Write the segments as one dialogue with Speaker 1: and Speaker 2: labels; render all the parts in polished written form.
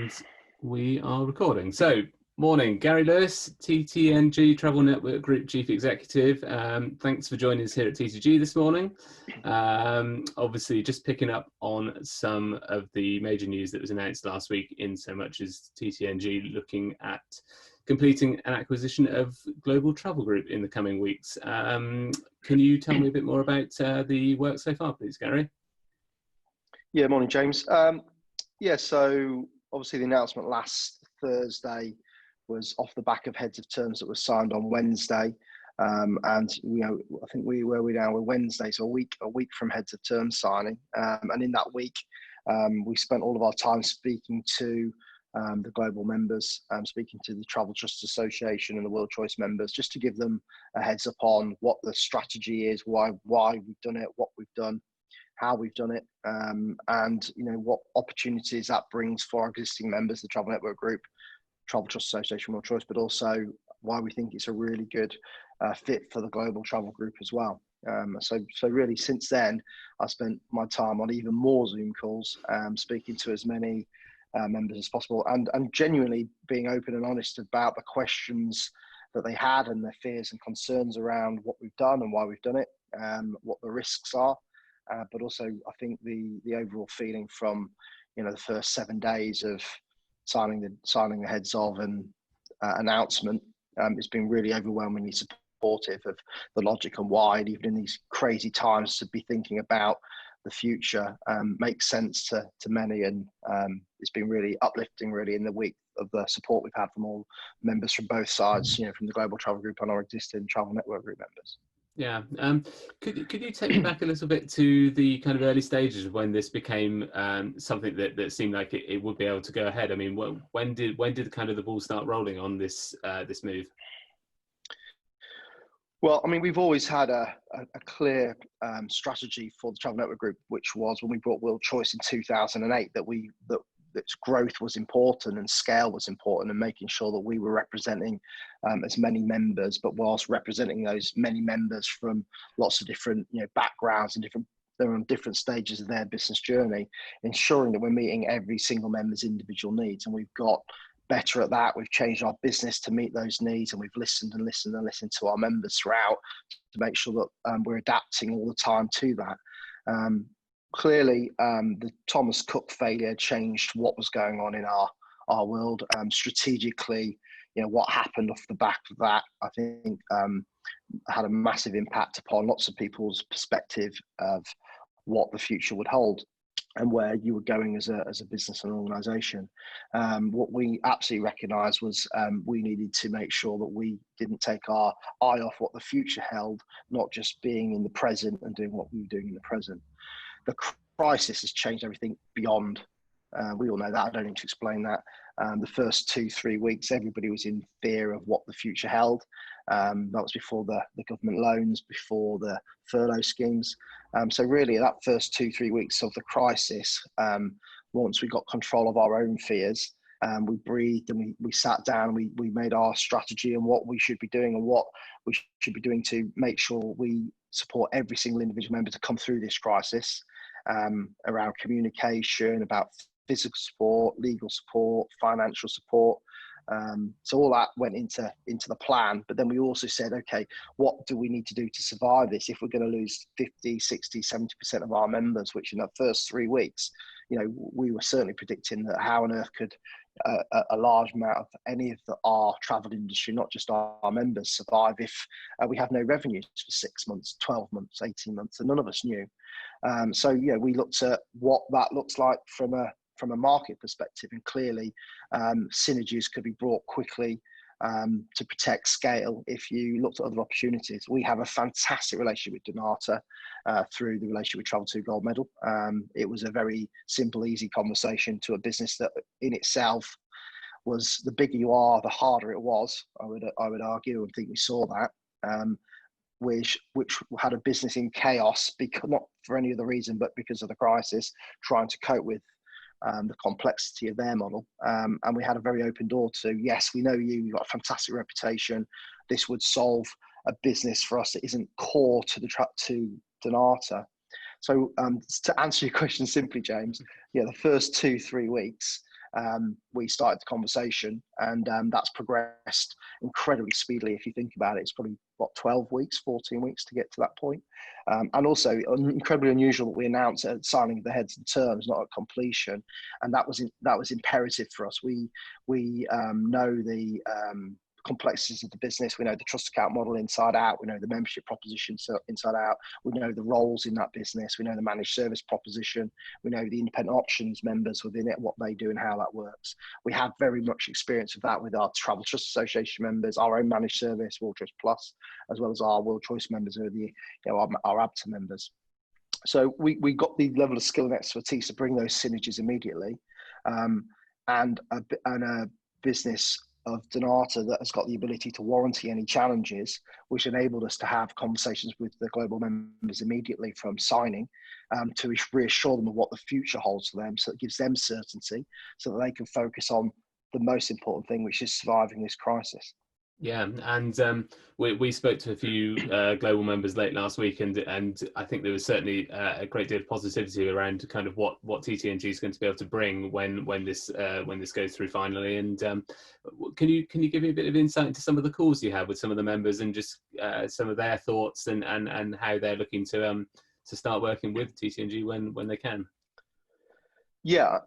Speaker 1: And we are recording. So, morning, Gary Lewis, TTNG Travel Network Group Chief Executive. Thanks for joining us here at TTG this morning. Obviously, just picking up on some of the major news that was announced last week, in so much as TTNG looking at completing an acquisition of Global Travel Group in the coming weeks. Can you tell me a bit more about the work so far, please, Gary?
Speaker 2: Yeah, morning, James. So obviously the announcement last Thursday was off the back of heads of terms that was signed on Wednesday. And I think we're Wednesday, so a week from heads of terms signing. And in that week, we spent all of our time speaking to the global members, speaking to the Travel Trust Association and the World Choice members, just to give them a heads up on what the strategy is, why we've done it, what we've done, how we've done it, and what opportunities that brings for our existing members, the Travel Network Group, Travel Trust Association, World Choice, but also why we think it's a really good fit for the Global Travel Group as well. So really, since then, I spent my time on even more Zoom calls, speaking to as many members as possible, and genuinely being open and honest about the questions that they had and their fears and concerns around what we've done and why we've done it, what the risks are. But also, I think the overall feeling from the first 7 days of signing the heads of and announcement has been really overwhelmingly supportive of the logic and why, and even in these crazy times, to be thinking about the future makes sense to many, and it's been really uplifting, really, in the week of the support we've had from all members from both sides, from the Global Travel Group and our existing Travel Network Group members.
Speaker 1: Yeah. Could you take me back a little bit to the kind of early stages of when this became something that seemed like it would be able to go ahead? I mean, when did kind of the ball start rolling on this this move?
Speaker 2: Well, I mean, we've always had a clear strategy for the Travel Network Group, which was when we brought World Choice in 2008, that growth was important and scale was important, and making sure that we were representing as many members, but whilst representing those many members from lots of different backgrounds and they're on different stages of their business journey, ensuring that we're meeting every single member's individual needs. And we've got better at that. We've changed our business to meet those needs, and we've listened to our members throughout to make sure that we're adapting all the time to that. Clearly, the Thomas Cook failure changed what was going on in our world. Strategically, what happened off the back of that, I think, had a massive impact upon lots of people's perspective of what the future would hold and where you were going as a business and organisation. What we absolutely recognised was we needed to make sure that we didn't take our eye off what the future held, not just being in the present and doing what we were doing in the present. The crisis has changed everything beyond. We all know that. I don't need to explain that. The first 2-3 weeks, everybody was in fear of what the future held. That was before the government loans, before the furlough schemes. So really, that first 2-3 weeks of the crisis, once we got control of our own fears, we breathed and we sat down, we made our strategy and what we should be doing and what we should be doing to make sure we support every single individual member to come through this crisis, around communication, about physical support, legal support, financial support. So all that went into the plan. But then we also said, okay, what do we need to do to survive this if we're going to lose 50, 60, 70% of our members, which in the first 3 weeks, we were certainly predicting that how on earth could a large amount of any of our travel industry, not just our members, survive if we have no revenues for 6 months, 12 months, 18 months, and none of us knew. So we looked at what that looks like from a market perspective, and clearly synergies could be brought quickly to protect scale if you looked at other opportunities. We have a fantastic relationship with Donata through the relationship with Travel 2 Gold Medal. It was a very simple, easy conversation to a business that in itself was, the bigger you are, the harder it was. I would argue, and think we saw that. Which had a business in chaos, because not for any other reason, but because of the crisis, trying to cope with the complexity of their model. And we had a very open door to, yes, we know you've got a fantastic reputation. This would solve a business for us that isn't core to Donata. So to answer your question simply, James, the first 2-3 weeks, we started the conversation, and that's progressed incredibly speedily. If you think about it, it's probably, what, 12 weeks, 14 weeks to get to that point. And also incredibly unusual that we announced at signing of the heads and terms, not at completion. And that was imperative for us. We know the complexities of the business. We know the trust account model inside out. We know the membership proposition inside out. We know the roles in that business. We know the managed service proposition. We know the independent options members within it, what they do and how that works. We have very much experience of that with our Travel Trust Association members, our own managed service, World Choice Plus, as well as our World Choice members, who are the, our ABTA members. So we got the level of skill and expertise to bring those synergies immediately, and a business of Donata that has got the ability to warranty any challenges, which enabled us to have conversations with the global members immediately from signing, to reassure them of what the future holds for them. So it gives them certainty so that they can focus on the most important thing, which is surviving this crisis.
Speaker 1: Yeah, and we spoke to a few global members late last week, and I think there was certainly a great deal of positivity around kind of what TTNG is going to be able to bring when this goes through finally. And can you give me a bit of insight into some of the calls you had with some of the members, and just some of their thoughts and how they're looking to start working with TTNG when they can?
Speaker 2: Yeah.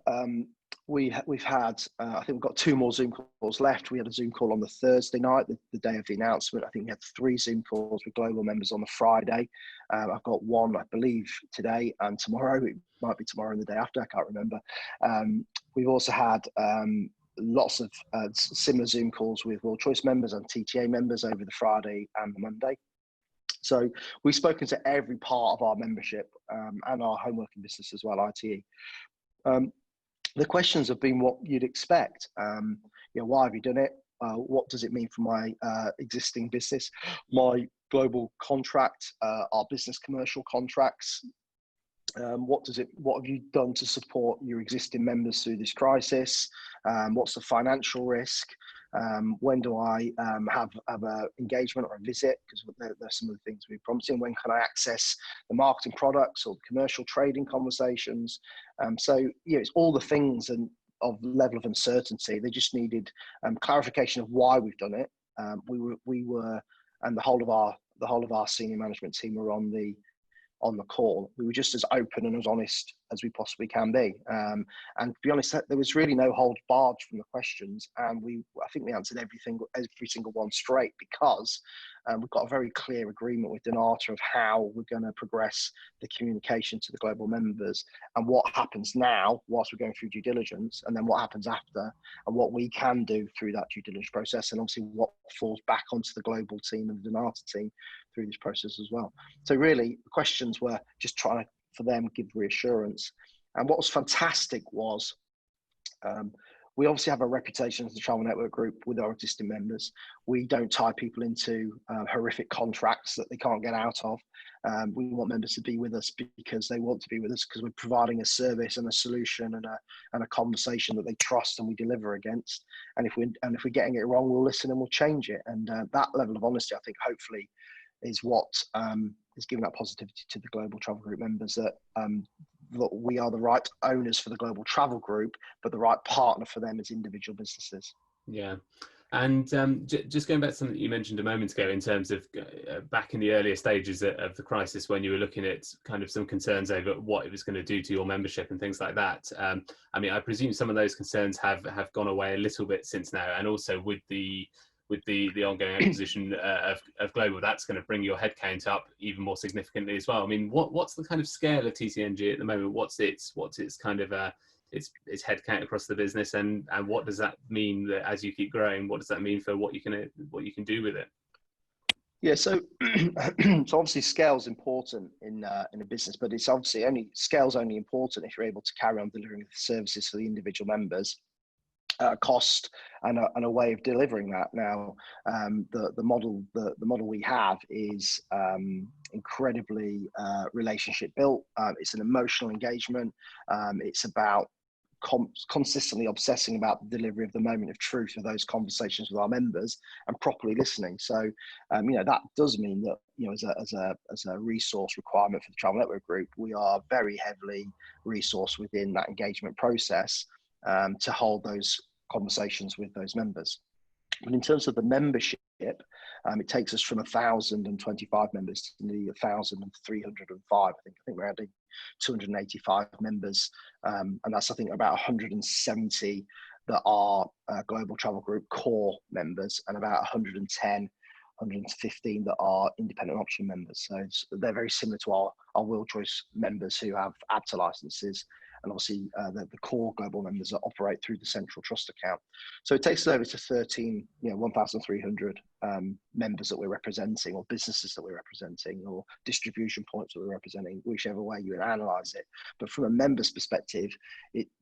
Speaker 2: We've had, I think we've got 2 more Zoom calls left. We had a Zoom call on the Thursday night, the day of the announcement. I think we had 3 Zoom calls with global members on the Friday. I've got 1, I believe, today and tomorrow. It might be tomorrow and the day after, I can't remember. We've also had lots of similar Zoom calls with World Choice members and TTA members over the Friday and the Monday. So we've spoken to every part of our membership, and our home working business as well, ITE. The questions have been what you'd expect. Why have you done it? What does it mean for my existing business, my global contract, our business commercial contracts? What have you done to support your existing members through this crisis? What's the financial risk? When do I have an engagement or a visit? Because there's some of the things we're promising. When can I access the marketing products or the commercial trading conversations? So it's all the things and of level of uncertainty. They just needed clarification of why we've done it. We were, and the whole of our senior management team were on the call. We were just as open and as honest as we possibly can be. And to be honest, there was really no hold barred from the questions. And I think we answered every single one straight, because we've got a very clear agreement with Donata of how we're going to progress the communication to the global members, and what happens now whilst we're going through due diligence, and then what happens after, and what we can do through that due diligence process, and obviously what falls back onto the global team and the Donata team through this process as well. So really, the questions were just trying to, for them, give reassurance. And what was fantastic was, we obviously have a reputation as the Travel Network Group with our existing members. We don't tie people into horrific contracts that they can't get out of. We want members to be with us because they want to be with us, because we're providing a service and a solution and a conversation that they trust and we deliver against. And if we're getting it wrong, we'll listen and we'll change it. And that level of honesty, I think, hopefully, is what is giving that positivity to the Global Travel Group members, that we are the right owners for the Global Travel Group, but the right partner for them as individual businesses.
Speaker 1: Yeah. And just going back to something that you mentioned a moment ago, in terms of back in the earlier stages of the crisis, when you were looking at kind of some concerns over what it was going to do to your membership and things like that. I mean, I presume some of those concerns have gone away a little bit since now, and also with the ongoing acquisition of Global, that's going to bring your headcount up even more significantly as well. I mean, what's the kind of scale of TTNG at the moment? What's its kind of its headcount across the business, and what does that mean that as you keep growing? What does that mean for what you can do with it?
Speaker 2: Yeah, so obviously scale is important in a business, but it's obviously scale's only important if you're able to carry on delivering the services for the individual members. Cost and a way of delivering that. Now, the model we have is incredibly relationship built. It's an emotional engagement. It's about consistently obsessing about the delivery of the moment of truth of those conversations with our members and properly listening. So, that does mean that, as a resource requirement for the Travel Network Group, we are very heavily resourced within that engagement process. to hold those conversations with those members. But in terms of the membership, it takes us from 1,025 members to nearly 1,305. I think we're adding 285 members, and that's I think about 170 that are Global Travel Group core members, and about 110, 115 that are independent option members. So they're very similar to our Wheel Choice members who have ABTA licenses, and obviously the core global members that operate through the central trust account. So it takes us over to 1,300 members that we're representing, or businesses that we're representing, or distribution points that we're representing, whichever way you analyze it. But from a member's perspective,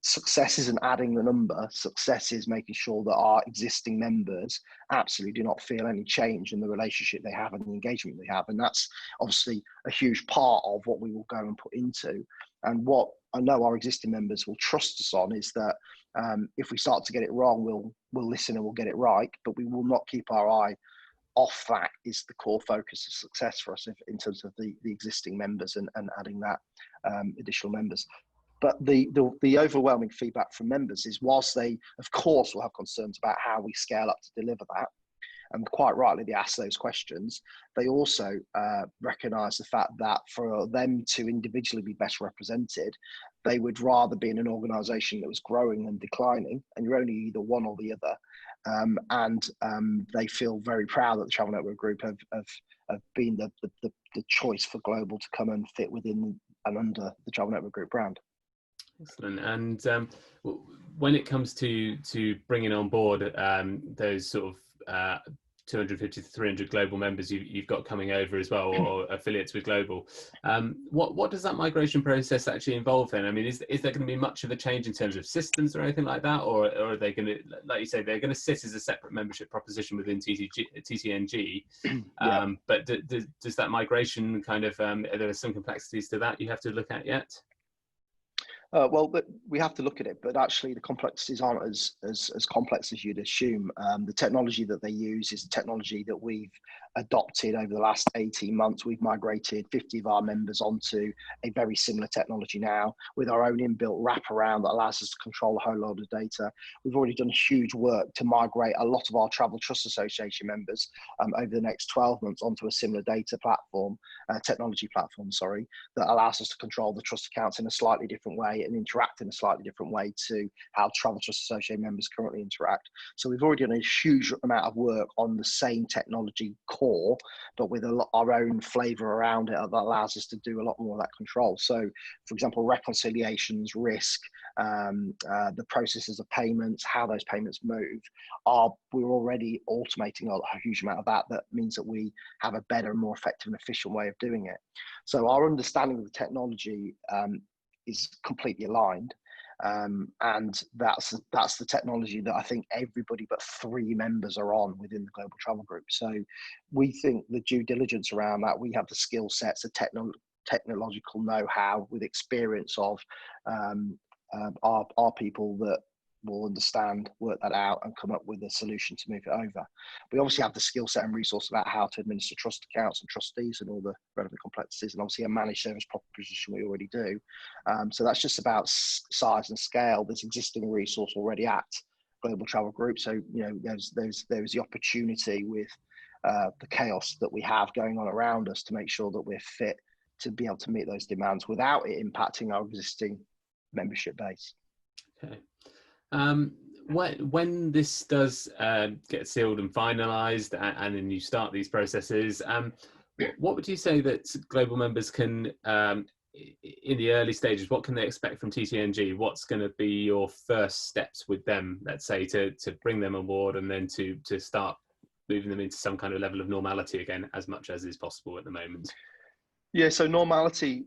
Speaker 2: success isn't adding the number. Success is making sure that our existing members absolutely do not feel any change in the relationship they have and the engagement they have. And that's obviously a huge part of what we will go and put into. And what I know our existing members will trust us on is that if we start to get it wrong, we'll listen and we'll get it right, but we will not keep our eye off that. Is the core focus of success for us in terms of the existing members and adding that additional members. But the overwhelming feedback from members is, whilst they, of course, will have concerns about how we scale up to deliver that, and quite rightly they ask those questions, they also recognise the fact that for them to individually be best represented, they would rather be in an organisation that was growing than declining, and you're only either one or the other. And they feel very proud that the Travel Network Group have been the choice for global to come and fit within and under the Travel Network Group brand.
Speaker 1: Excellent. And when it comes to bringing on board those sort of 250 to 300 global members you've got coming over as well, or affiliates with global, what does that migration process actually involve then? I mean, is there going to be much of a change in terms of systems or anything like that, or are they going to, like you say, they're going to sit as a separate membership proposition within TTNG?
Speaker 2: Yeah.
Speaker 1: But does that migration kind of, are there some complexities to that you have to look at yet?
Speaker 2: Well, but we have to look at it, but actually the complexities aren't as complex as you'd assume. The technology that they use is the technology that we've adopted over the last 18 months. We've migrated 50 of our members onto a very similar technology now, with our own inbuilt wraparound that allows us to control a whole load of data. We've already done huge work to migrate a lot of our Travel Trust Association members over the next 12 months onto a similar data platform, technology platform, sorry, that allows us to control the trust accounts in a slightly different way and interact in a slightly different way to how Travel Trust Association members currently interact. So we've already done a huge amount of work on the same technology core, but with our own flavour around it that allows us to do a lot more of that control. So, for example, reconciliations, risk, the processes of payments, how those payments move, we're already automating a huge amount of that. That means that we have a better, more effective and efficient way of doing it. So our understanding of the technology is completely aligned, and that's the technology that I think everybody but 3 members are on within the Global Travel Group. So we think the due diligence around that, we have the skill sets, the technological know-how with experience of our people that will understand, work that out and come up with a solution to move it over. We obviously have the skill set and resource about how to administer trust accounts and trustees and all the relevant complexities, and obviously a managed service proposition we already do. So that's just about size and scale. There's existing resource already at Global Travel Group. So, you know, there's the opportunity with the chaos that we have going on around us to make sure that we're fit to be able to meet those demands without it impacting our existing membership base.
Speaker 1: Okay. When this does get sealed and finalised, and then you start these processes, what would you say that global members can, in the early stages, what can they expect from TTNG? What's going to be your first steps with them, let's say, to bring them on board and then to start moving them into some kind of level of normality again, as much as is possible at the moment?
Speaker 2: Yeah, so normality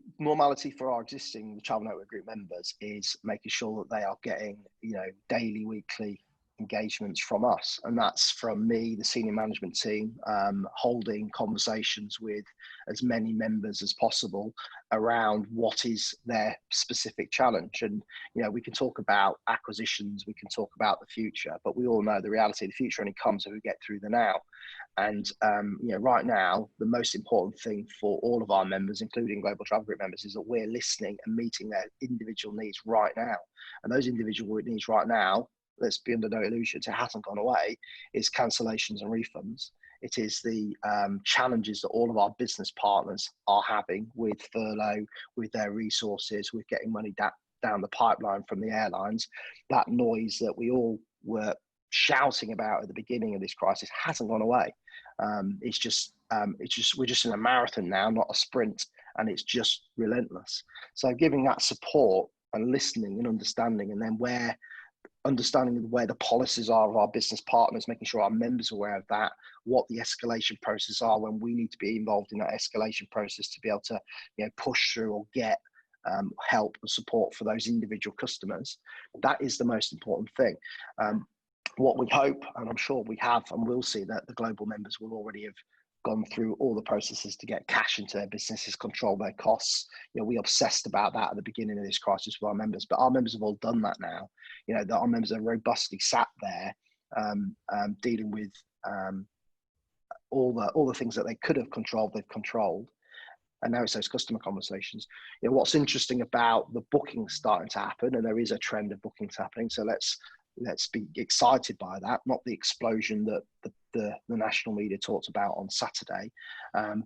Speaker 2: for our existing Travel Network Group members is making sure that they are getting, you know, daily, weekly engagements from us, and that's from me, the senior management team, holding conversations with as many members as possible around what is their specific challenge. And we can talk about acquisitions, we can talk about the future, but we all know the reality of the future only comes if we get through the now. And right now, the most important thing for all of our members, including Global Travel Group members, is that we're listening and meeting their individual needs right now. And those individual needs right now, let's be under no illusions, it hasn't gone away, is cancellations and refunds. It is the challenges that all of our business partners are having with furlough, with their resources, with getting money down the pipeline from the airlines. That noise that we all were shouting about at the beginning of this crisis hasn't gone away. It's just we're just in a marathon now, not a sprint, and it's just relentless. So giving that support and listening and understanding, and then understanding where the policies are of our business partners, making sure our members are aware of that, what the escalation processes are when we need to be involved in that escalation process to be able to push through or get help and support for those individual customers. That is the most important thing. What we hope, and I'm sure we have and will see, that the global members will already have gone through all the processes to get cash into their businesses, control their costs. We obsessed about that at the beginning of this crisis with our members, but our members have all done that now. That our members are robustly sat there dealing with all the things that they could have controlled, they've controlled. And now it's those customer conversations. What's interesting about the bookings starting to happen, and there is a trend of bookings happening, so let's be excited by that, not the explosion that the national media talked about on Saturday,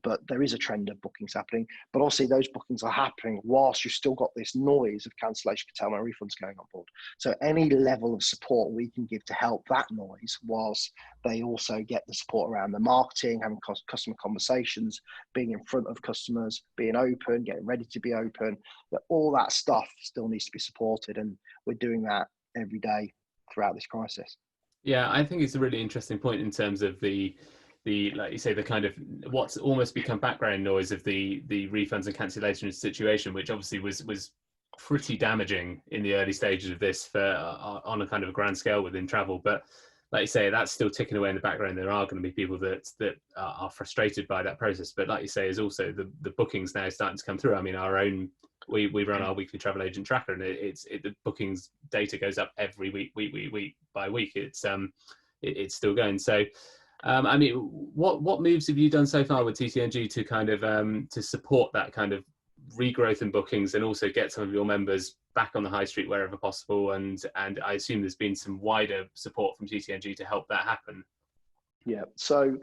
Speaker 2: but there is a trend of bookings happening. But also those bookings are happening whilst you've still got this noise of cancellation, curtailment, refunds going on board. So any level of support we can give to help that noise, whilst they also get the support around the marketing, having customer conversations, being in front of customers, being open, getting ready to be open, that all that stuff still needs to be supported, and we're doing that every day throughout this crisis.
Speaker 1: Yeah, I think it's a really interesting point in terms of the like you say, the kind of what's almost become background noise of the refunds and cancellation situation, which obviously was pretty damaging in the early stages of this for on a kind of a grand scale within travel. But like you say, that's still ticking away in the background. There are going to be people that are frustrated by that process. But like you say, is also the bookings now starting to come through. I mean, our own. We run our weekly travel agent tracker, and the bookings data goes up every week by week. It's still going. So, I mean, what moves have you done so far with TTNG to kind of to support that kind of regrowth in bookings, and also get some of your members back on the high street wherever possible? And I assume there's been some wider support from TTNG to help that happen.
Speaker 2: Yeah. So.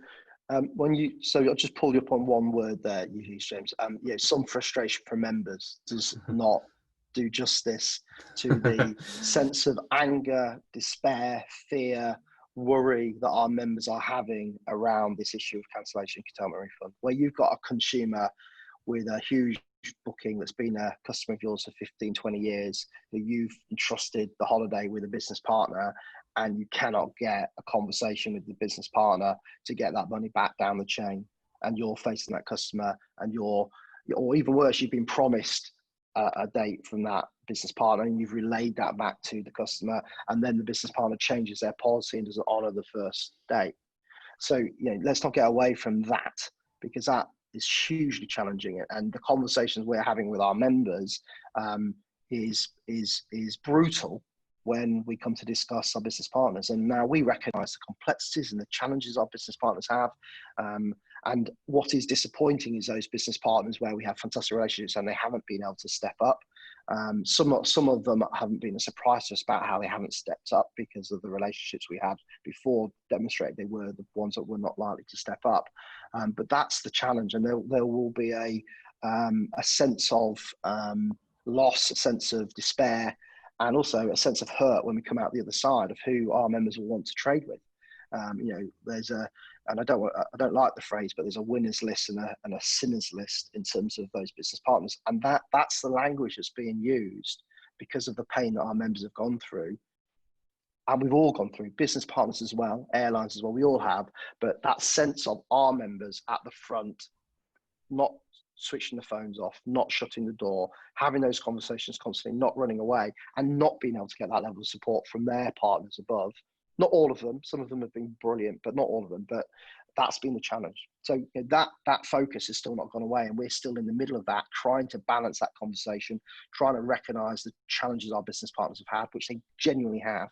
Speaker 2: I'll just pull you up on one word there, James. Some frustration from members does not do justice to the sense of anger, despair, fear, worry that our members are having around this issue of cancellation, curtailment, refund. Where you've got a consumer with a huge booking that's been a customer of yours for 15, 20 years, who you've entrusted the holiday with a business partner, and you cannot get a conversation with the business partner to get that money back down the chain, and you're facing that customer, and or even worse, you've been promised a date from that business partner, and you've relayed that back to the customer, and then the business partner changes their policy and doesn't honour the first date. So let's not get away from that, because that is hugely challenging, and the conversations we're having with our members is brutal when we come to discuss our business partners. And now we recognise the complexities and the challenges our business partners have. And what is disappointing is those business partners where we have fantastic relationships and they haven't been able to step up. Some of them haven't been a surprise to us about how they haven't stepped up, because of the relationships we had before demonstrated they were the ones that were not likely to step up. But that's the challenge, and there will be a sense of loss, a sense of despair, and also a sense of hurt when we come out the other side of who our members will want to trade with. There's and I don't like the phrase, but there's a winners list and a sinners list in terms of those business partners, and that's the language that's being used because of the pain that our members have gone through, and we've all gone through, business partners as well, airlines as well, we all have. But that sense of our members at the front, not switching the phones off, not shutting the door, having those conversations constantly, not running away, and not being able to get that level of support from their partners above, Not all of them. Some of them have been brilliant, but not all of them. But that's been the challenge. So that focus has still not gone away, and we're still in the middle of that, trying to balance that conversation, trying to recognise the challenges our business partners have had, which they genuinely have.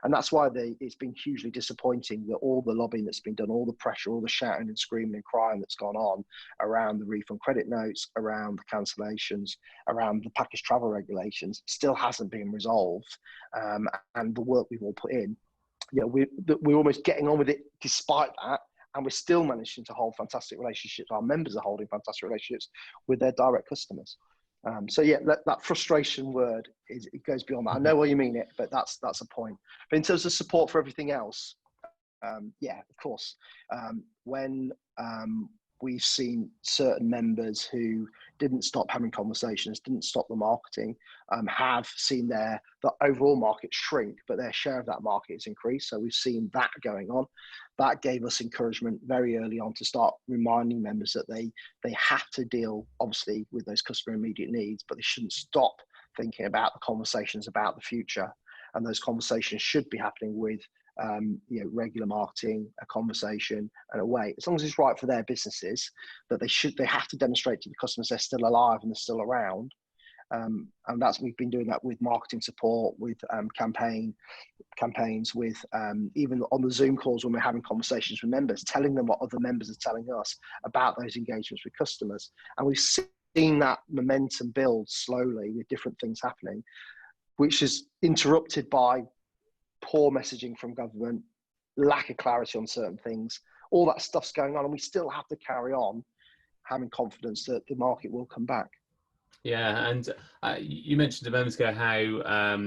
Speaker 2: And that's why it's been hugely disappointing that all the lobbying that's been done, all the pressure, all the shouting and screaming and crying that's gone on around the refund credit notes, around the cancellations, around the package travel regulations, still hasn't been resolved. And the work we've all put in, we're almost getting on with it despite that. And we're still managing to hold fantastic relationships. Our members are holding fantastic relationships with their direct customers. So that frustration word it goes beyond that. I know why you mean it, but that's a point. But in terms of support for everything else, of course. When we've seen certain members who didn't stop having conversations, didn't stop the marketing, have seen the overall market shrink, but their share of that market has increased. So we've seen that going on. That gave us encouragement very early on to start reminding members that they have to deal, obviously, with those customer immediate needs, but they shouldn't stop thinking about the conversations about the future. And those conversations should be happening with regular marketing, a conversation, and a way, as long as it's right for their businesses, that they have to demonstrate to the customers they're still alive and they're still around. And we've been doing that with marketing support, with campaigns, with even on the Zoom calls when we're having conversations with members, telling them what other members are telling us about those engagements with customers. And we've seen that momentum build slowly with different things happening, which is interrupted by poor messaging from government, lack of clarity on certain things. All that stuff's going on, and we still have to carry on having confidence that the market will come back.
Speaker 1: Yeah, and you mentioned a moment ago how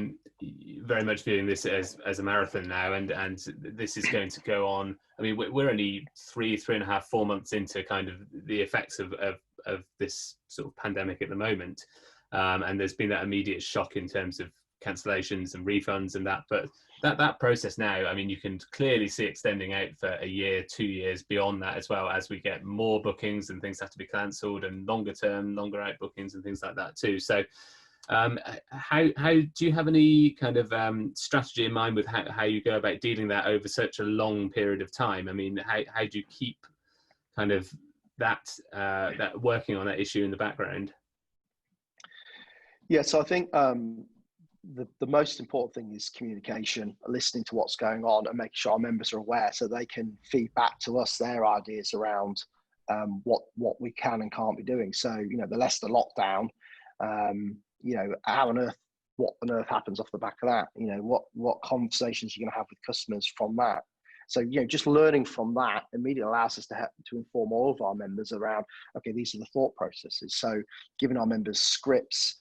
Speaker 1: very much viewing this as a marathon now, and this is going to go on. I mean, we're only 3.5, 4 months into kind of the effects of this sort of pandemic at the moment, and there's been that immediate shock in terms of cancellations and refunds and that, but that process now, I mean, you can clearly see extending out for a year, 2 years beyond that, as well as we get more bookings and things have to be cancelled, and longer out bookings and things like that too. So how do you have any kind of strategy in mind with how you go about dealing that over such a long period of time? I mean, how do you keep kind of that working on that issue in the background?
Speaker 2: Yeah, so I think the most important thing is communication, listening to what's going on and making sure our members are aware so they can feed back to us their ideas around what we can and can't be doing. So, the Leicester lockdown, what on earth happens off the back of that? What conversations you're going to have with customers from that? So, just learning from that immediately allows us to inform all of our members around, okay, these are the thought processes. So giving our members scripts,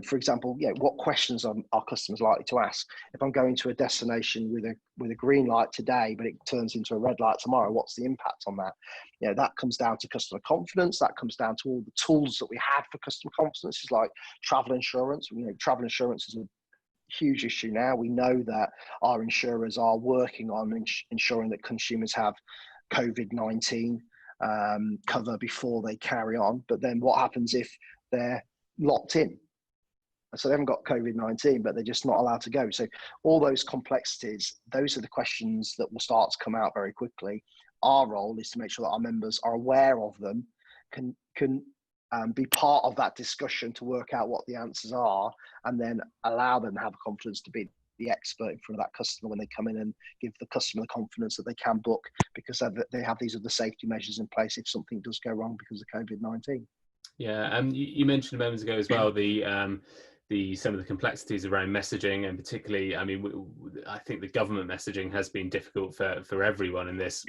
Speaker 2: for example, what questions are our customers likely to ask? If I'm going to a destination with a green light today, but it turns into a red light tomorrow, what's the impact on that? That comes down to customer confidence. That comes down to all the tools that we have for customer confidence, is like travel insurance. Travel insurance is a huge issue now. We know that our insurers are working on ensuring that consumers have COVID-19 cover before they carry on. But then what happens if they're locked in? So they haven't got COVID-19, but they're just not allowed to go. So all those complexities, those are the questions that will start to come out very quickly. Our role is to make sure that our members are aware of them, can be part of that discussion to work out what the answers are, and then allow them to have confidence to be the expert in front of that customer when they come in, and give the customer the confidence that they can book because they have these other safety measures in place if something does go wrong because of COVID-19.
Speaker 1: Yeah, you mentioned a moment ago as well some of the complexities around messaging, and particularly, I mean, I think the government messaging has been difficult for everyone in this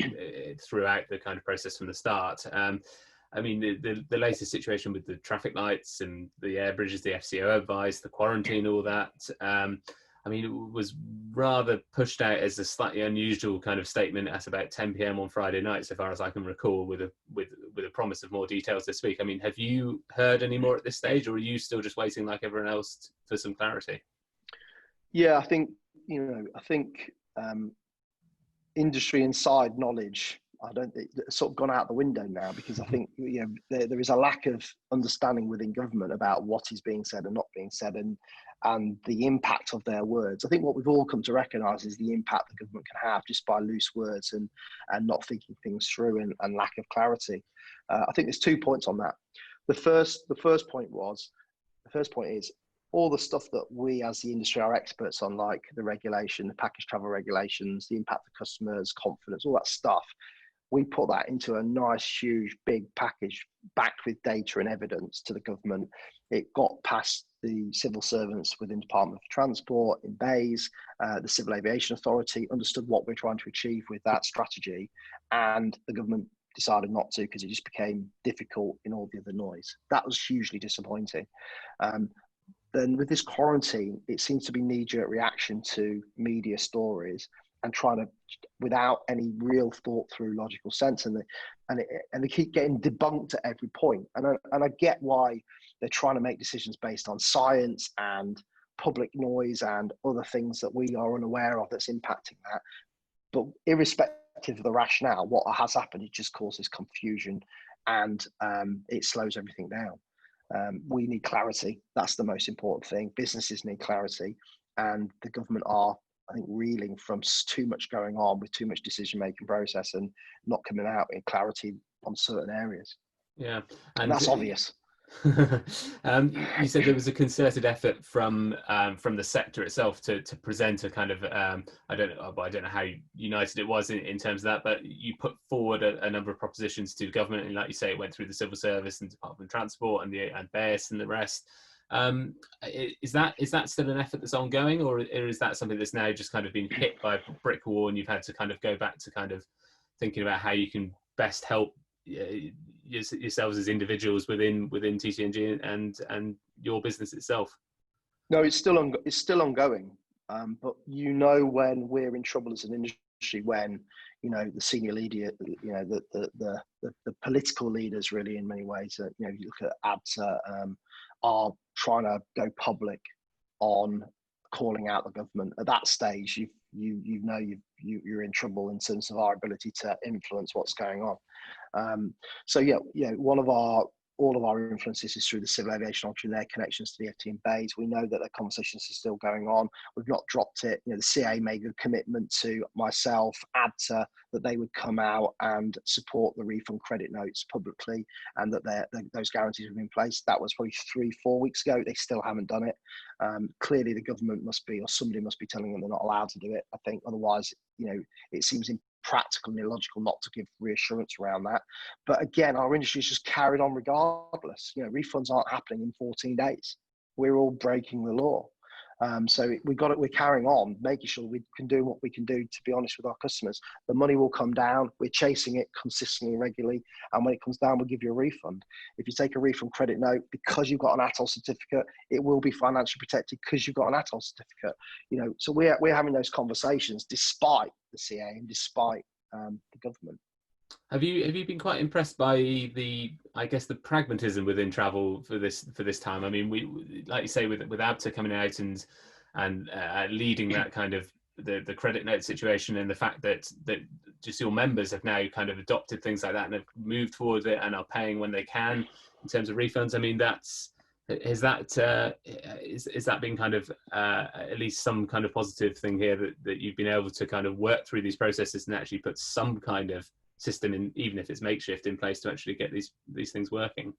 Speaker 1: throughout the kind of process from the start. I mean, the latest situation with the traffic lights and the air bridges, the FCO advice, the quarantine, all that. I mean, it was rather pushed out as a slightly unusual kind of statement at about 10 p.m. on Friday night, so far as I can recall, with a promise of more details this week. I mean, have you heard any more at this stage, or are you still just waiting like everyone else for some clarity?
Speaker 2: Yeah, I think industry inside knowledge I don't think it's sort of gone out the window now, because I think, you know, there is a lack of understanding within government about what is being said and not being said, and the impact of their words. I think what we've all come to recognise is the impact the government can have just by loose words and not thinking things through, and lack of clarity. I think there's 2 points on that. The first point is all the stuff that we as the industry are experts on, like the regulation, the package travel regulations, the impact of customers, confidence, all that stuff. We put that into a nice, huge, big package backed with data and evidence to the government. It got past the civil servants within Department of Transport, in BAYS, the Civil Aviation Authority, understood what we're trying to achieve with that strategy, and the government decided not to, because it just became difficult in all the other noise. That was hugely disappointing. Then with this quarantine, it seems to be knee-jerk reaction to media stories, and trying to, without any real thought through logical sense, and they keep getting debunked at every point. And I get why they're trying to make decisions based on science and public noise and other things that we are unaware of that's impacting that. But irrespective of the rationale, what has happened, it just causes confusion, and it slows everything down. We need clarity. That's the most important thing. Businesses need clarity, and the government are, I think, reeling from too much going on, with too much decision-making process, and not coming out in clarity on certain areas.
Speaker 1: Yeah,
Speaker 2: and that's obvious.
Speaker 1: You said there was a concerted effort from the sector itself to present a kind of I don't know how united it was in terms of that, but you put forward a number of propositions to government, and like you say, it went through the civil service and Department of Transport and BAYS and the rest. Is that still an effort that's ongoing, or is that something that's now just kind of been hit by a brick wall, and you've had to kind of go back to kind of thinking about how you can best help yourselves as individuals within TTNG and your business itself?
Speaker 2: No, it's still ongoing. But you know, when we're in trouble as an industry, when, you know, the senior leader, you know, the political leaders, really, in many ways, you know, you look at ABTA, are trying to go public on calling out the government. At that stage, you're in trouble in terms of our ability to influence what's going on. So yeah, all of our influences is through the Civil Aviation Authority, their connections to the FT and BAYS. We know that the conversations are still going on. We've not dropped it. You know, the CA made a commitment to myself, ABTA, that they would come out and support the refund credit notes publicly, and that those guarantees were in place. That was probably 3-4 weeks ago. They still haven't done it. Clearly, the government must be, or somebody must be telling them they're not allowed to do it. I think otherwise, you know, it seems practical and illogical not to give reassurance around that. But again, our industry has just carried on regardless. You know, refunds aren't happening in 14 days. We're all breaking the law. So we're carrying on, making sure we can do what we can do, to be honest with our customers. The money will come down. We're chasing it consistently, regularly. And when it comes down, we'll give you a refund. If you take a refund credit note, because you've got an ATOL certificate, it will be financially protected because you've got an ATOL certificate. You know, so we're having those conversations despite the CA and despite the government.
Speaker 1: Have you been quite impressed by the pragmatism within travel for this time? I mean, we, like you say, with ABTA coming out and leading that kind of the credit note situation, and the fact that just your members have now kind of adopted things like that and have moved towards it and are paying when they can in terms of refunds. I mean, is that been kind of at least some kind of positive thing here, that you've been able to kind of work through these processes and actually put some kind of system in, even if it's makeshift, in place to actually get these things working?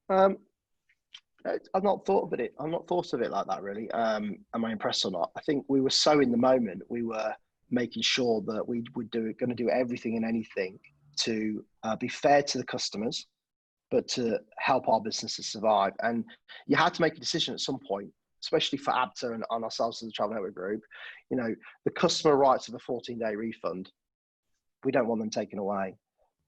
Speaker 2: I've not thought of it. I've not thought of it like that, really. Am I impressed or not? I think we were so in the moment. We were making sure that we would going to do everything and anything to be fair to the customers, but to help our businesses survive. And you had to make a decision at some point, especially for ABTA and ourselves as a Travel Network Group. You know, the customer rights of a 14-day refund, we don't want them taken away.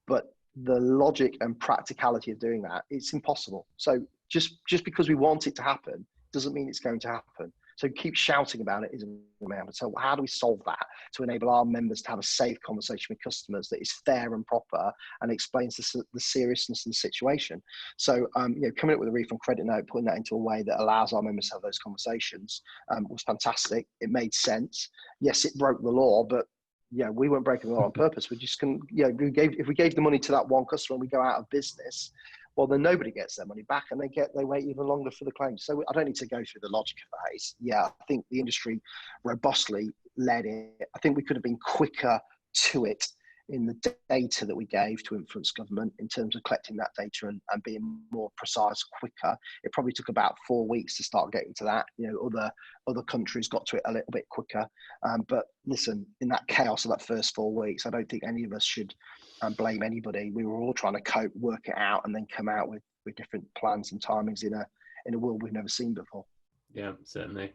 Speaker 2: But the logic and practicality of doing that, it's impossible. So just because we want it to happen doesn't mean it's going to happen. So keep shouting about it isn't going to happen. So how do we solve that to enable our members to have a safe conversation with customers that is fair and proper and explains the seriousness of the situation? So, you know, coming up with a refund credit note, putting that into a way that allows our members to have those conversations was fantastic. It made sense. Yes, it broke the law, but yeah, we weren't breaking the law on purpose. We just can, yeah, if we gave the money to that one customer and we go out of business, well, then nobody gets their money back and they wait even longer for the claims. So I don't need to go through the logic of that. Yeah, I think the industry robustly led it. I think we could have been quicker to it in the data that we gave to influence government in terms of collecting that data and being more precise, quicker. It probably took about 4 weeks to start getting to that. You know, other countries got to it a little bit quicker. But listen, in that chaos of that first 4 weeks, I don't think any of us should blame anybody. We were all trying to cope, work it out, and then come out with different plans and timings in a world we've never seen before.
Speaker 1: Yeah, certainly.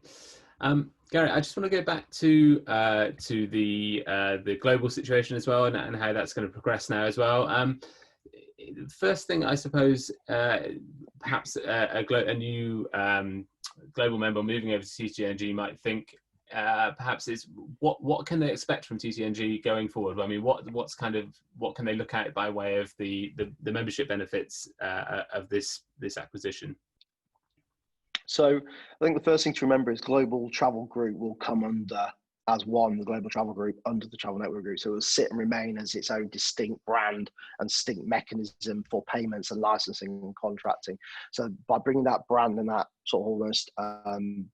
Speaker 1: Gary, I just want to go back to the global situation as well, and how that's going to progress now as well. First thing, I suppose, perhaps a new global member moving over to TTNG might think, perhaps is what can they expect from TTNG going forward? I mean, what can they look at by way of the membership benefits of this acquisition?
Speaker 2: So I think the first thing to remember is Global Travel Group will come under as one, the Global Travel Group under the Travel Network Group. So it will sit and remain as its own distinct brand and distinct mechanism for payments and licensing and contracting. So by bringing that brand and that sort of almost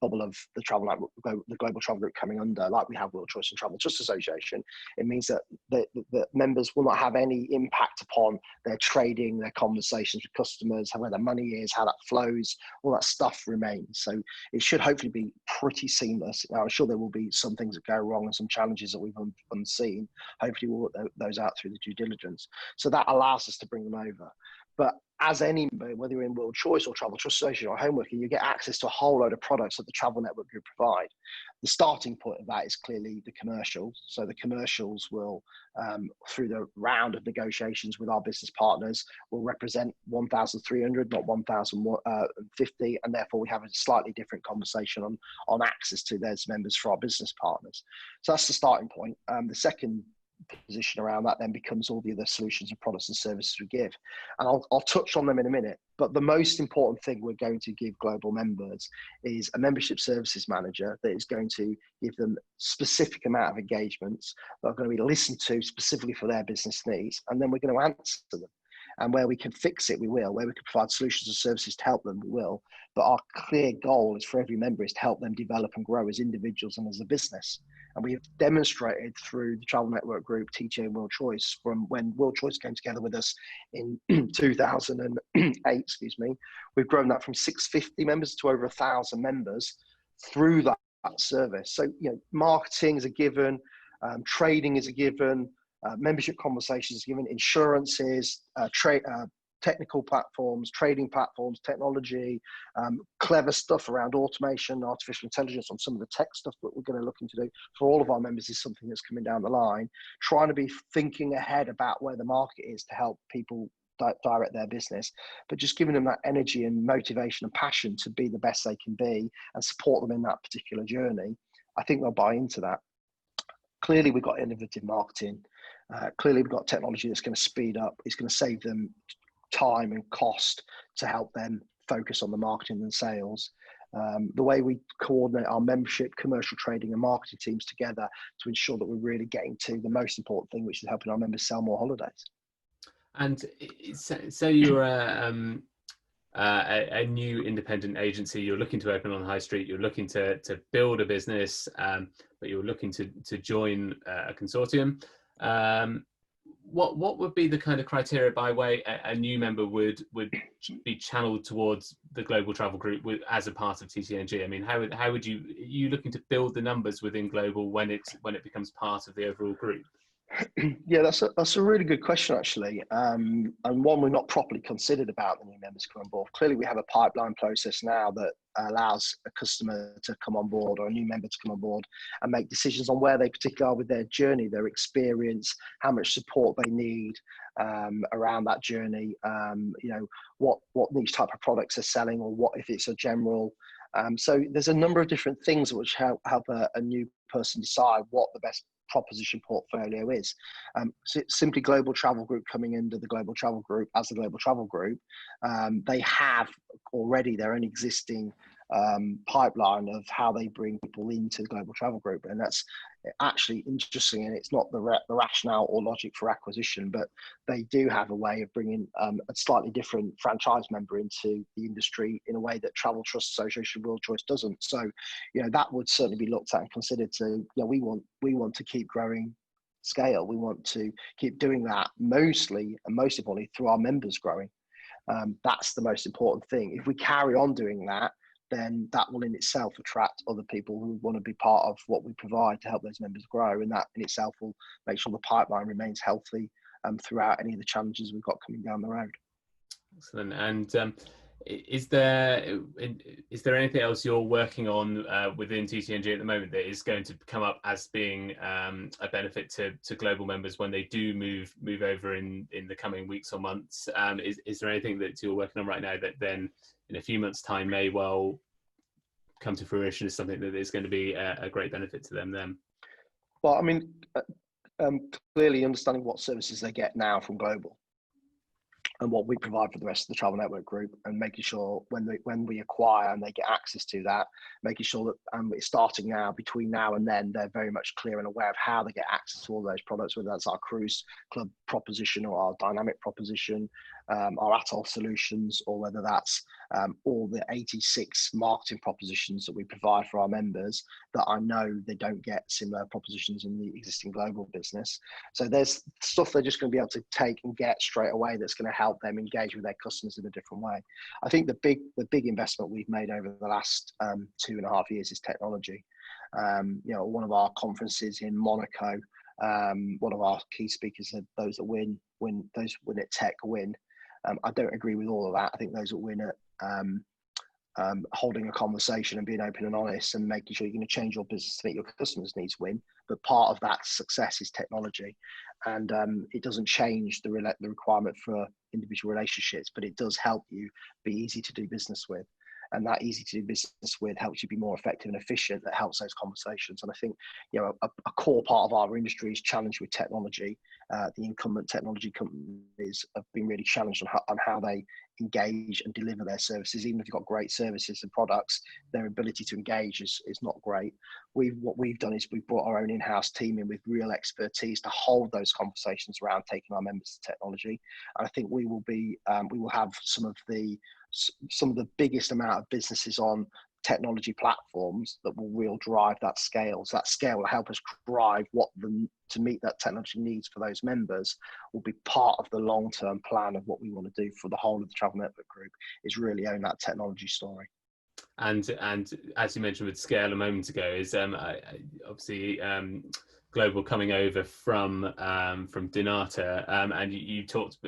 Speaker 2: bubble of the Travel Network, the Global Travel Group coming under, like we have World Choice and Travel Trust Association, it means that the members will not have any impact upon their trading, their conversations with customers, where their money is, how that flows, all that stuff remains. So it should hopefully be pretty seamless. Now, I'm sure there will be some things that go wrong and some challenges that we've unseen. Hopefully we'll work those out through the due diligence. So that allows us to bring them over. But as any, whether you're in World Choice or Travel Trust Association or Homeworking, you get access to a whole load of products that the Travel Network Group provide. The starting point of that is clearly the commercials. So the commercials will, through the round of negotiations with our business partners, will represent 1,300, not 1,050, and therefore we have a slightly different conversation on access to those members for our business partners. So that's the starting point. The second position around that then becomes all the other solutions and products and services we give, and I'll touch on them in a minute. But the most important thing we're going to give global members is a membership services manager that is going to give them specific amount of engagements that are going to be listened to specifically for their business needs, and then we're going to answer them. And where we can fix it, we will. Where we can provide solutions and services to help them, we will. But our clear goal is for every member is to help them develop and grow as individuals and as a business. And we have demonstrated through the Travel Network Group, TTG and World Choice, from when World Choice came together with us in 2008, we've grown that from 650 members to over 1,000 members through that service. So, you know, marketing is a given, trading is a given, membership conversations is given, insurances, technical platforms, trading platforms, technology, clever stuff around automation, artificial intelligence on some of the tech stuff that we're going to look into do for all of our members is something that's coming down the line. Trying to be thinking ahead about where the market is to help people direct their business, but just giving them that energy and motivation and passion to be the best they can be and support them in that particular journey. I think they'll buy into that. Clearly, we've got innovative marketing. Clearly, we've got technology that's going to speed up. It's going to save them time and cost to help them focus on the marketing and sales. The way we coordinate our membership, commercial trading and marketing teams together to ensure that we're really getting to the most important thing, which is helping our members sell more holidays.
Speaker 1: And so you're a new independent agency, you're looking to open on the high street, you're looking to build a business, but you're looking to join a consortium. What would be the kind of criteria by way a new member would be channeled towards the Global Travel Group as a part of TTNG? I mean, how would you looking to build the numbers within Global when it becomes part of the overall group?
Speaker 2: Yeah, that's a really good question, actually, and one we're not properly considered about the new members coming on board. Clearly, we have a pipeline process now that allows a customer to come on board or a new member to come on board and make decisions on where they particularly are with their journey, their experience, how much support they need around that journey. You know, what niche type of products they're selling, or what if it's a general. So there's a number of different things which help a new person decide what the best proposition portfolio is. Simply Global Travel Group coming into the Global Travel Group as the Global Travel Group, they have already their own existing pipeline of how they bring people into the Global Travel Group, and that's actually interesting. And it's not the rationale or logic for acquisition, but they do have a way of bringing a slightly different franchise member into the industry in a way that Travel Trust Association World Choice doesn't. So, that would certainly be looked at and considered. To we want to keep growing scale. We want to keep doing that mostly, and most importantly, through our members growing. That's the most important thing. If we carry on doing that, then that will in itself attract other people who want to be part of what we provide to help those members grow. And that in itself will make sure the pipeline remains healthy throughout any of the challenges we've got coming down the road.
Speaker 1: Excellent. And is there anything else you're working on within TTNG at the moment that is going to come up as being a benefit to global members when they do move over in the coming weeks or months? Is there anything that you're working on right now that then in a few months' time may well come to fruition as something that is going to be a great benefit to them then?
Speaker 2: Well, I mean, clearly understanding what services they get now from Global and what we provide for the rest of the Travel Network Group, and making sure when we acquire and they get access to that, making sure that it's starting now, between now and then, they're very much clear and aware of how they get access to all those products, whether that's our cruise club proposition or our dynamic proposition, our atoll solutions, or whether that's all the 86 marketing propositions that we provide for our members that I know they don't get similar propositions in the existing global business. So there's stuff they're just going to be able to take and get straight away that's going to help them engage with their customers in a different way. I think the big investment we've made over the last 2.5 years is technology. One of our conferences in Monaco, one of our key speakers said those that win at tech win. I don't agree with all of that. I think those that win at holding a conversation and being open and honest and making sure you're going to change your business to meet your customers' needs win. But part of that success is technology, and it doesn't change the requirement for individual relationships, but it does help you be easy to do business with. And that easy to do business with helps you be more effective and efficient. That helps those conversations. And I think, a core part of our industry is challenged with technology. The incumbent technology companies have been really challenged on how they engage and deliver their services. Even if you've got great services and products, their ability to engage is not great. What we've done is we've brought our own in-house team in with real expertise to hold those conversations around taking our members to technology. And I think we will have some of the biggest amount of businesses on technology platforms that will really drive that scale. So that scale will help us drive to meet that technology needs for those members, will be part of the long-term plan of what we want to do for the whole of the Travel Network Group, is really own that technology story.
Speaker 1: And as you mentioned with scale a moment ago, is obviously Global coming over from Donata, and you talked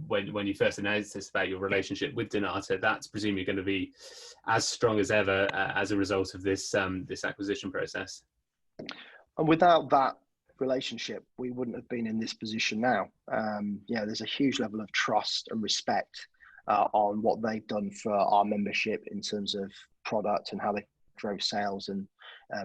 Speaker 1: when you first announced this about your relationship with Donata. That's presumably going to be as strong as ever as a result of this acquisition process.
Speaker 2: And without that relationship, we wouldn't have been in this position now. There's a huge level of trust and respect on what they've done for our membership in terms of product and how they drove sales and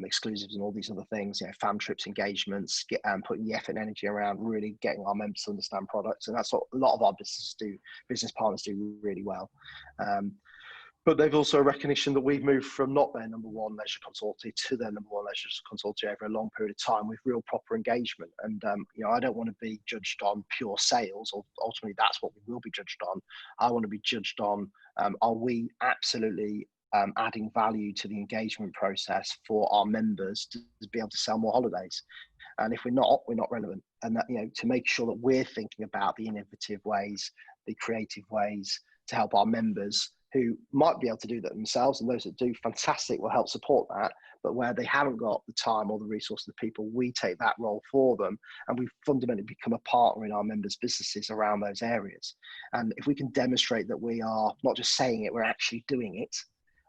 Speaker 2: exclusives and all these other things, fan trips, engagements, putting the effort and energy around really getting our members to understand products. And that's what a lot of our business partners do really well. But they've also a recognition that we've moved from not their number one leisure consultancy to their number one leisure consultancy over a long period of time with real proper engagement. And, I don't want to be judged on pure sales, or ultimately that's what we will be judged on. I want to be judged on, are we absolutely adding value to the engagement process for our members to be able to sell more holidays? And if we're not relevant. And that, to make sure that we're thinking about the innovative ways, the creative ways to help our members who might be able to do that themselves, and those that do, fantastic, will help support that. But where they haven't got the time or the resources, the people, we take that role for them, and we fundamentally become a partner in our members' businesses around those areas. And if we can demonstrate that we are not just saying it, we're actually doing it,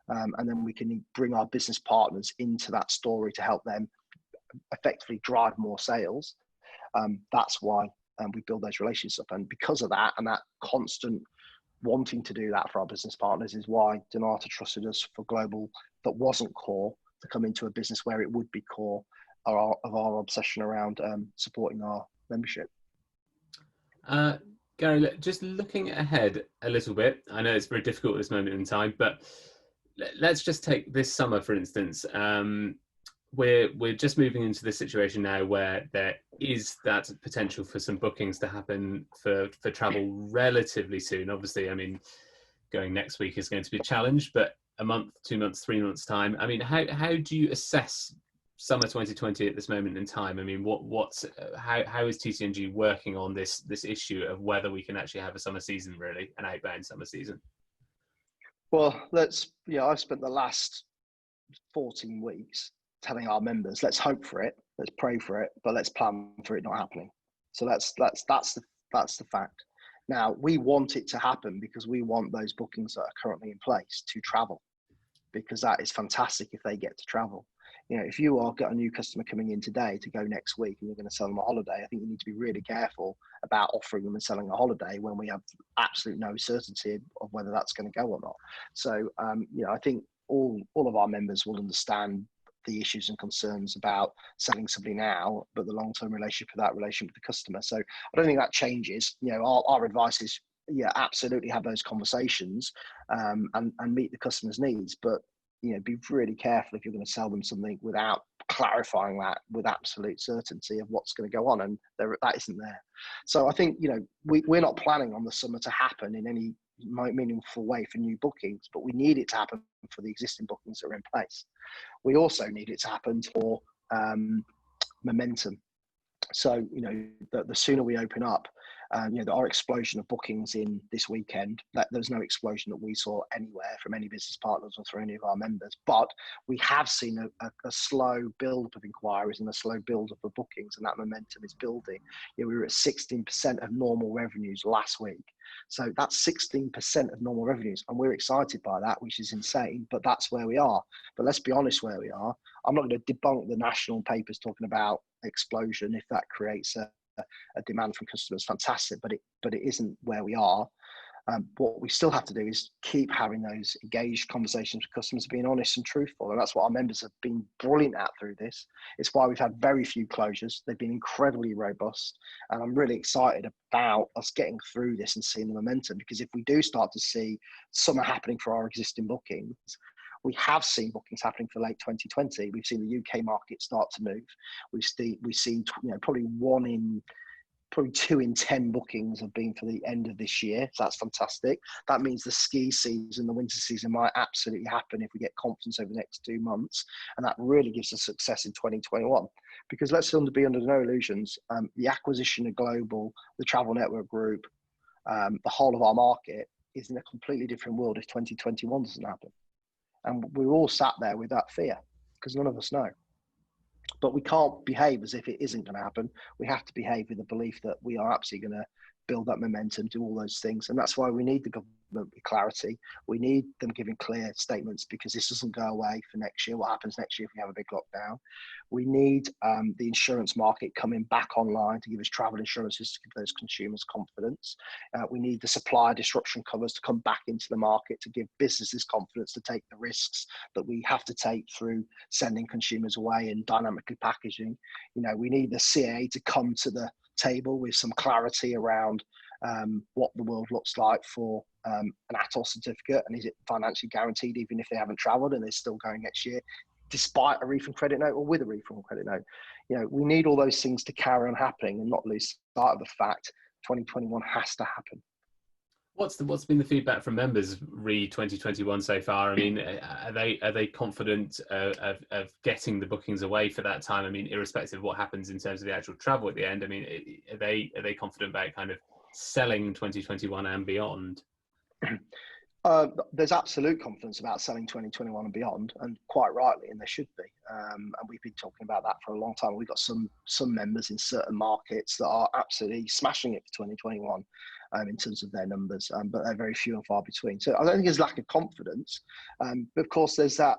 Speaker 2: and then we can bring our business partners into that story to help them effectively drive more sales. That's why we build those relationships up. And because of that, and that constant wanting to do that for our business partners, is why Donata trusted us for Global that wasn't core to come into a business where it would be core of our obsession around supporting our membership.
Speaker 1: Gary, just looking ahead a little bit, I know it's very difficult at this moment in time, but let's just take this summer, for instance. We're just moving into this situation now where there is that potential for some bookings to happen for travel relatively soon. Obviously, I mean, going next week is going to be a challenge, but a month, 2 months, 3 months time. I mean, how do you assess summer 2020 at this moment in time? I mean, how is TTNG working on this issue of whether we can actually have a summer season, really, an outbound summer season?
Speaker 2: Well, I've spent the last 14 weeks telling our members, let's hope for it, let's pray for it, but let's plan for it not happening. So that's the fact. Now, we want it to happen because we want those bookings that are currently in place to travel, because that is fantastic if they get to travel. If you are got a new customer coming in today to go next week and you're going to sell them a holiday, I think you need to be really careful about offering them and selling a holiday when we have absolute no certainty of whether that's going to go or not. So, I think all of our members will understand the issues and concerns about selling somebody now, but the long-term relationship with the customer. So I don't think that changes. Our advice is, absolutely have those conversations and meet the customer's needs, but be really careful if you're going to sell them something without clarifying that with absolute certainty of what's going to go on, and that isn't there. So I think we're not planning on the summer to happen in any meaningful way for new bookings, but we need it to happen for the existing bookings that are in place. We also need it to happen for momentum. So the sooner we open up, our explosion of bookings in this weekend, there's no explosion that we saw anywhere from any business partners or through any of our members, but we have seen a slow build-up of inquiries and a slow build-up of bookings, and that momentum is building. We were at 16% of normal revenues last week. So that's 16% of normal revenues, and we're excited by that, which is insane, but that's where we are. But let's be honest where we are. I'm not going to debunk the national papers talking about explosion. If that creates a demand from customers, fantastic, but it isn't where we are. What we still have to do is keep having those engaged conversations with customers, being honest and truthful, and that's what our members have been brilliant at through this. It's why we've had very few closures. They've been incredibly robust, and I'm really excited about us getting through this and seeing the momentum, because if we do start to see summer happening for our existing bookings, we have seen bookings happening for late 2020. We've seen the UK market start to move. We've seen probably 2 in 10 bookings have been for the end of this year. So that's fantastic. That means the ski season, the winter season might absolutely happen if we get confidence over the next 2 months. And that really gives us success in 2021. Because let's be under no illusions, the acquisition of Global, the Travel Network Group, the whole of our market is in a completely different world if 2021 doesn't happen. And we're all sat there with that fear because none of us know. But we can't behave as if it isn't going to happen. We have to behave with the belief that we are absolutely going to build that momentum, do all those things. And that's why we need the government with clarity. We need them giving clear statements, because this doesn't go away for next year. What happens next year if we have a big lockdown? We need the insurance market coming back online to give us travel insurances to give those consumers confidence. We need the supplier disruption covers to come back into the market to give businesses confidence to take the risks that we have to take through sending consumers away and dynamically packaging. We need the CAA to come to the table with some clarity around what the world looks like for an ATOL certificate, and is it financially guaranteed even if they haven't travelled and they're still going next year, despite a refund credit note or with a refund credit note. We need all those things to carry on happening and not lose sight of the fact 2021 has to happen.
Speaker 1: What's been the feedback from members re 2021 so far? I mean, are they confident of getting the bookings away for that time? I mean, irrespective of what happens in terms of the actual travel at the end. I mean, are they confident about kind of selling 2021 and beyond?
Speaker 2: There's absolute confidence about selling 2021 and beyond, and quite rightly, and there should be. And we've been talking about that for a long time. We've got some members in certain markets that are absolutely smashing it for 2021 in terms of their numbers, but they're very few and far between. So I don't think there's lack of confidence, but of course there's that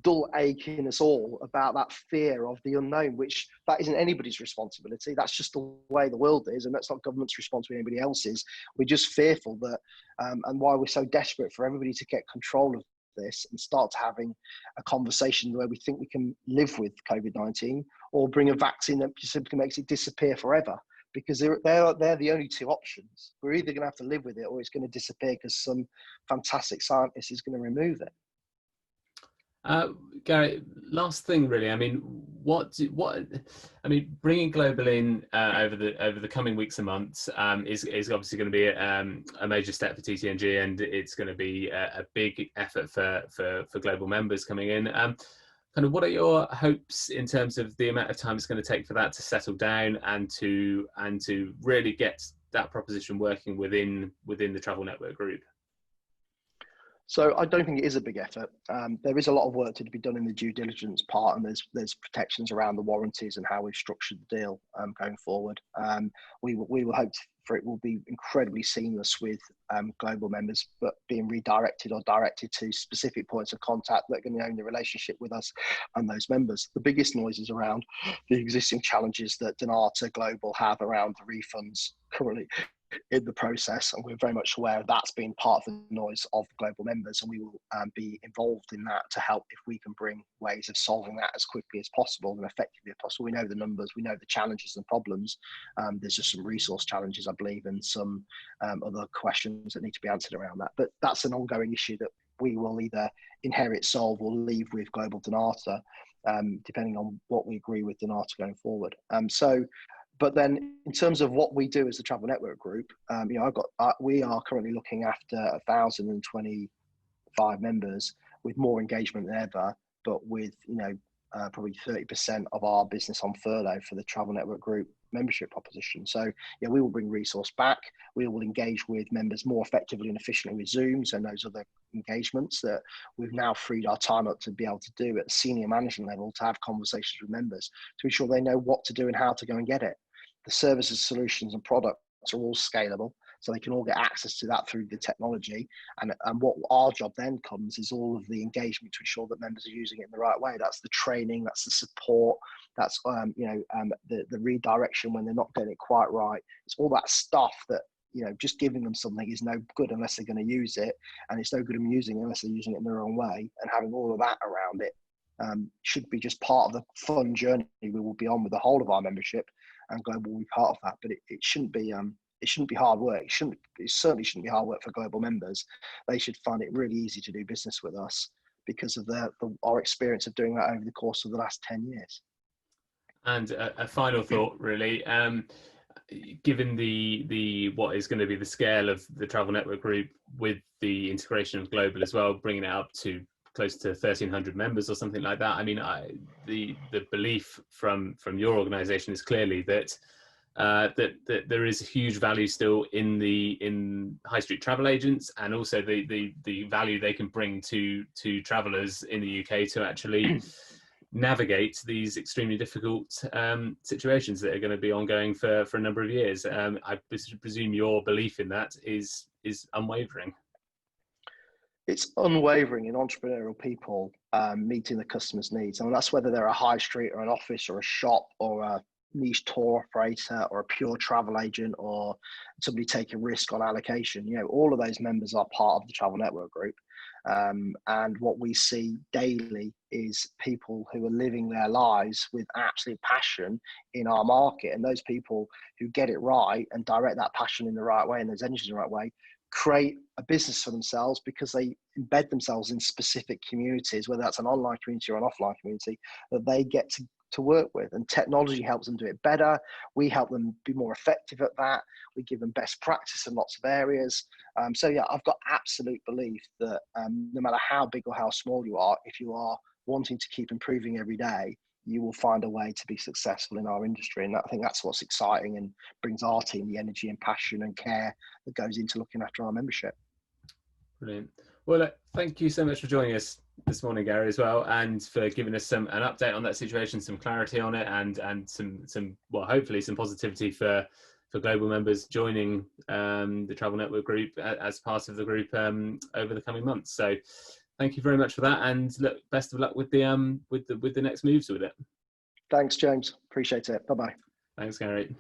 Speaker 2: dull ache in us all about that fear of the unknown, which that isn't anybody's responsibility. That's just the way the world is, and that's not government's responsibility, anybody else's. We're just fearful that, and why we're so desperate for everybody to get control of this and start having a conversation where we think we can live with COVID-19 or bring a vaccine that simply makes it disappear forever. because they're the only two options. We're either going to have to live with it, or it's going to disappear because some fantastic scientist is going to remove it.
Speaker 1: Gary, last thing really. I mean, bringing globulin over the coming weeks and months is obviously going to be a major step for TTNG, and it's going to be a big effort for global members coming in. Kind of, what are your hopes in terms of the amount of time it's going to take for that to settle down and to really get that proposition working within the Travel Network Group?
Speaker 2: So I don't think it is a big effort. There is a lot of work to be done in the due diligence part, and there's protections around the warranties and how we've structured the deal going forward. We will hope for it will be incredibly seamless with global members, but being redirected or directed to specific points of contact that are going to own the relationship with us and those members. The biggest noise is around the existing challenges that Donata Global have around the refunds currently in the process, and we're very much aware of that's being part of the noise of the global members, and we will be involved in that to help if we can bring ways of solving that as quickly as possible and effectively as possible. We know the numbers, we know the challenges and problems. There's just some resource challenges, I believe, and some other questions that need to be answered around that, but that's an ongoing issue that we will either inherit, solve, or leave with global Donata, depending on what we agree with Donata going forward. But then, in terms of what we do as the Travel Network Group, we are currently looking after 1,025 members with more engagement than ever, but with probably 30% of our business on furlough for the Travel Network Group membership proposition. So we will bring resource back. We will engage with members more effectively and efficiently with Zooms and those other engagements that we've now freed our time up to be able to do at the senior management level, to have conversations with members to ensure they know what to do and how to go and get it. The services, solutions, and products are all scalable, so they can all get access to that through the technology. And what our job then comes is all of the engagement to ensure that members are using it in the right way. That's the training, that's the support, that's the redirection when they're not getting it quite right. It's all that stuff that just giving them something is no good unless they're going to use it, and it's no good them using it unless they're using it in the wrong way. And having all of that around it should be just part of the fun journey we will be on with the whole of our membership, and global will be part of that. But it shouldn't be hard work. It certainly shouldn't be hard work for global members. They should find it really easy to do business with us because of our experience of doing that over the course of the last 10 years.
Speaker 1: And a final thought, really, given the what is going to be the scale of the Travel Network Group with the integration of global as well, bringing it up to close to 1,300 members or something like that. I mean, the belief from your organisation is clearly that that there is huge value still in high street travel agents, and also the value they can bring to travellers in the UK to actually navigate these extremely difficult situations that are going to be ongoing for a number of years. I presume your belief in that is unwavering.
Speaker 2: It's unwavering in entrepreneurial people meeting the customer's needs. I mean, that's whether they're a high street or an office or a shop or a niche tour operator or a pure travel agent or somebody taking risk on allocation. All of those members are part of the Travel Network Group. And what we see daily is people who are living their lives with absolute passion in our market. And those people who get it right and direct that passion in the right way and those energies in the right way create a business for themselves because they embed themselves in specific communities, whether that's an online community or an offline community, that they get to work with. And technology helps them do it better. We help them be more effective at that. We give them best practice in lots of areas. I've got absolute belief that no matter how big or how small you are, if you are wanting to keep improving every day, you will find a way to be successful in our industry. And I think that's what's exciting and brings our team the energy and passion and care that goes into looking after our membership. Brilliant.
Speaker 1: Well, thank you so much for joining us this morning, Gary, as well, and for giving us an update on that situation, some clarity on it, and some hopefully some positivity for global members joining the Travel Network Group as part of the group over the coming months. So thank you very much for that, and best of luck with the next moves with it.
Speaker 2: Thanks, James. Appreciate it. Bye-bye.
Speaker 1: Thanks, Gary.